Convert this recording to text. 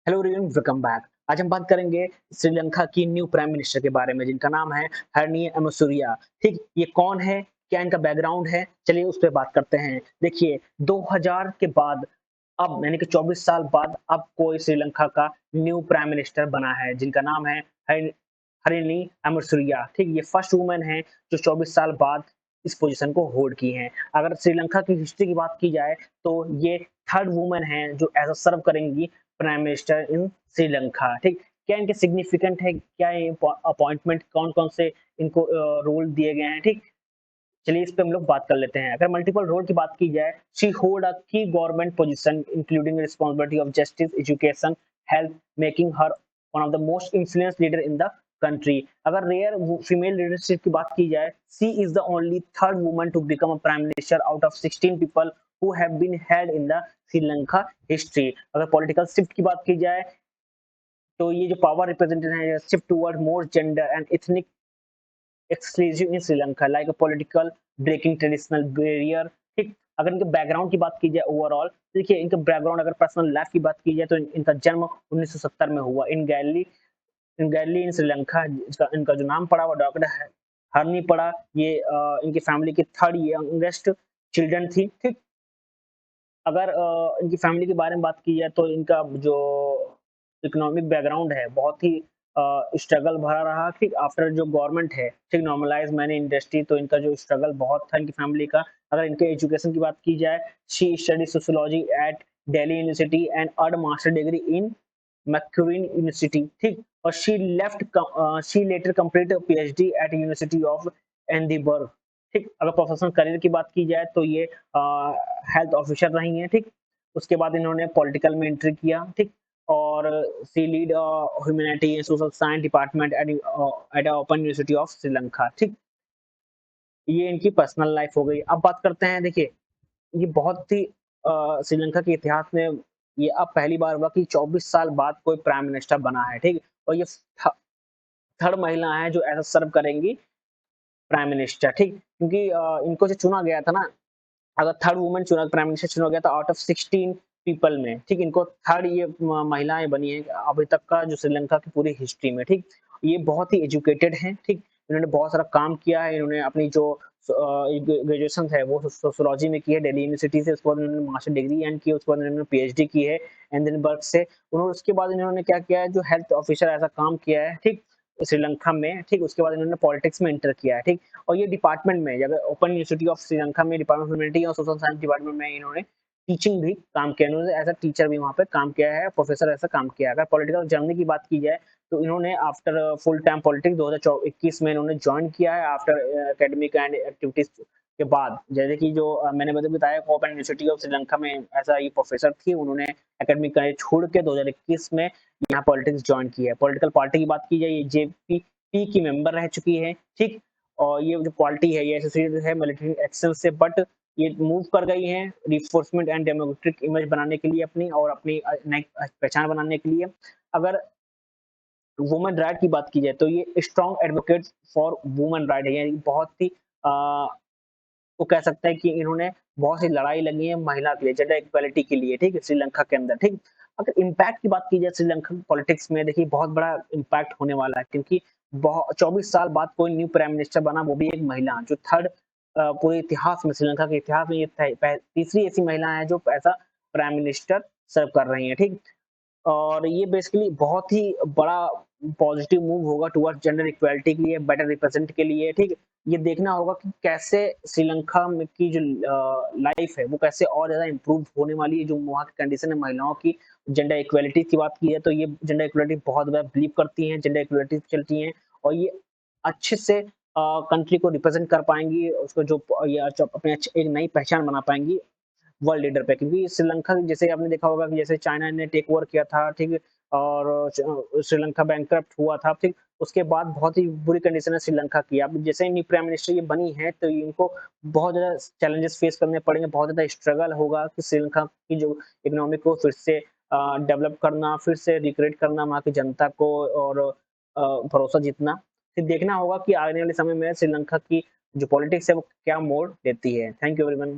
Hello everyone, welcome back. आज हम बात करेंगे श्रीलंका की न्यू प्राइम मिनिस्टर के बारे में जिनका नाम है हरनी अमरसूरिया। ठीक, ये कौन है, क्या इनका बैकग्राउंड है, चलिए उस पर बात करते हैं। देखिए, 2000 के बाद अब यानी कि 24 साल बाद अब कोई श्रीलंका का न्यू प्राइम मिनिस्टर बना है जिनका नाम है हरिनी अमरसूरिया। ठीक, ये फर्स्ट वुमेन है जो 24 साल बाद इस पोजीशन को होल्ड की हैं। अगर श्रीलंका की हिस्ट्री की बात की जाए तो ये थर्ड वुमेन है जो एज अ सर्व करेंगी प्राइम मिनिस्टर इन श्रीलंका। ठीक, क्या इनके सिग्निफिकेंट है, क्या ये अपॉइंटमेंट कौन कौन से इनको रोल दिए गए हैं। ठीक, चलिए इस पे हम लोग बात कर लेते हैं। अगर मल्टीपल रोल की बात की जाए, she hold a key government position including responsibility of justice, education, health, making her one of the most influence leader in the country. अगर रेयर फीमेल लीडरशिप की बात की जाए, she is the only third woman to become a prime minister out of 16 people who have been held in the Sri Lanka history. अगर political shift की बात की जाए तो ये जो पावर रिप्रेजेंटेशन है shift toward more gender and ethnic exclusive in Sri Lanka like a political breaking traditional barrier. ठीक, अगर इनके बैकग्राउंड की बात की जाए ओवरऑल, देखिए इनका बैकग्राउंड अगर पर्सनल लाइफ की बात की जाए तो इनका जन्म 1970 में हुआ इन गैली इन श्रीलंका। इनका जो नाम पड़ा वो डॉक्टर हरनी पड़ा। ये इनकी फैमिली की थर्ड यंगेस्ट चिल्ड्रन थी। ठीक, अगर इनकी फैमिली के बारे में बात की जाए तो इनका जो इकोनॉमिक बैकग्राउंड है बहुत ही स्ट्रगल भरा रहा। ठीक, आफ्टर जो गवर्नमेंट है ठीक नॉर्मलाइज मैंने इंडस्ट्री, तो इनका जो स्ट्रगल बहुत था इनकी फैमिली का। अगर इनके एजुकेशन की बात की जाए, she study sociology at Delhi university and earn master degree in Macquarie university. ठीक, और she later complete PhD at university of Edinburgh. ठीक, अगर प्रोफेशनल करियर की बात की जाए तो ये हेल्थ ऑफिसर रही हैं। ठीक, उसके बाद इन्होंने पॉलिटिकल में एंट्री किया। ठीक, और she lead humanity and social science department at open university of Sri Lanka. ठीक, ये इनकी पर्सनल लाइफ हो गई। अब बात करते हैं, देखिए ये बहुत ही श्रीलंका के इतिहास में ये अब पहली बार हुआ कि 24 साल बाद कोई प्राइम मिनिस्टर बना है। ठीक, और ये थर्ड महिला है जो ऐसा सर्व करेंगी प्राइम मिनिस्टर। ठीक, क्योंकि इनको जो चुना गया था ना, अगर थर्ड वुमन चुना प्राइम मिनिस्टर चुना गया था आउट ऑफ 16 पीपल में। ठीक, इनको थर्ड ये महिलाएं बनी है अभी तक का जो श्रीलंका की पूरी हिस्ट्री में। ठीक, ये बहुत ही एजुकेटेड हैं। ठीक, इन्होंने बहुत सारा काम किया है। इन्होंने अपनी जो ग्रेजुएशन है वो सोशियोलॉजी में की है दिल्ली यूनिवर्सिटी से। उसके बाद उन्होंने मास्टर डिग्री एंड की, उसके बाद उन्होंने पीएचडी की है एडिनबर्ग से। उन्होंने उसके बाद इन्होंने क्या किया है, जो हेल्थ ऑफिसर ऐसा काम किया है। ठीक, श्रीलंका में। ठीक, उसके बाद इन्होंने पॉलिटिक्स में एंटर किया है। ठीक, और ये डिपार्टमेंट में अगर ओपन यूनिवर्सिटी ऑफ श्रीलंका में डिपार्टमेंट ऑफ ह्यूमैनिटी और सोशल साइंस डिपार्टमेंट में इन्होंने टीचिंग भी काम किया। इन्होंने एज अ टीचर भी वहाँ पे काम किया है, प्रोफेसर ऐसा काम किया है। अगर पॉलिटिकल जर्नी की बात की जाए तो इन्होंने आफ्टर फुल टाइम पॉलिटिक्स 2021 में इन्होंने ज्वाइन किया है आफ्टर एकेडमिक एंड एक्टिविटीज के बाद। जैसे कि जो मैंने बताया ओपन यूनिवर्सिटी ऑफ श्रीलंका में ऐसा ये प्रोफेसर थी, उन्होंने एकेडमिक करियर छोड़ के 2021 में यहाँ पॉलिटिक्स ज्वाइन की है। पॉलिटिकल पार्टी की बात की जाए, ये जेपी की मेंबर रह चुकी है। ठीक, और ये जो पार्टी है ये एसोसिएटेड है मिलिट्री एक्शन से, बट ये मूव कर गई हैं रिफोर्समेंट एंड डेमोक्रेटिक इमेज बनाने के लिए अपनी, और अपनी नई पहचान बनाने के लिए। अगर वुमेन राइट की बात की जाए तो ये strong advocate for women right है। यानी बहुत ही वो कह सकते हैं कि इन्होंने बहुत सी लड़ाई लड़ी है महिला के लिए, जेंडर इक्वालिटी के लिए। ठीक है, श्रीलंका के अंदर। ठीक, अगर इम्पैक्ट की बात की जाए श्रीलंका पॉलिटिक्स में, देखिए बहुत बड़ा इम्पैक्ट होने वाला है क्योंकि 24 साल बाद कोई न्यू प्राइम मिनिस्टर बना, वो भी एक महिला जो थर्ड पूरे इतिहास में, श्रीलंका के इतिहास में ये तीसरी ऐसी महिला है जो ऐसा प्राइम मिनिस्टर सर्व कर रही है। ठीक, और ये बेसिकली बहुत ही बड़ा पॉजिटिव मूव होगा टुवर्ड्स जेंडर इक्वालिटी के लिए, बेटर रिप्रेजेंट के लिए। ठीक, ये देखना होगा कि कैसे श्रीलंका में की जो लाइफ है वो कैसे और ज्यादा इम्प्रूव होने वाली है। जो वहाँ की कंडीशन है महिलाओं की, जेंडर इक्वालिटी की बात की है तो ये जेंडर इक्वालिटी बहुत ज्यादा बिलीव करती हैं, जेंडर इक्वालिटी चलती हैं, और ये अच्छे से कंट्री को रिप्रेजेंट कर पाएंगी, उसको जो ये अपने एक नई पहचान बना पाएंगी वर्ल्ड लीडर पे। क्योंकि श्रीलंका जैसे आपने देखा होगा कि जैसे चाइना ने टेक ओवर किया था। ठीक है, और श्रीलंका बैंकरप्ट हुआ था। ठीक, उसके बाद बहुत ही बुरी कंडीशन है श्रीलंका की। अब जैसे ही प्राइम मिनिस्टर ये बनी है तो इनको बहुत ज्यादा चैलेंजेस फेस करने पड़ेंगे, बहुत ज्यादा स्ट्रगल होगा कि श्रीलंका की जो इकोनॉमी को फिर से डेवलप करना, फिर से रिक्रिएट करना वहाँ की जनता को, और भरोसा जीतना। फिर देखना होगा कि आने वाले समय में श्रीलंका की जो पॉलिटिक्स है वो क्या मोड़ लेती है। Thank you everyone.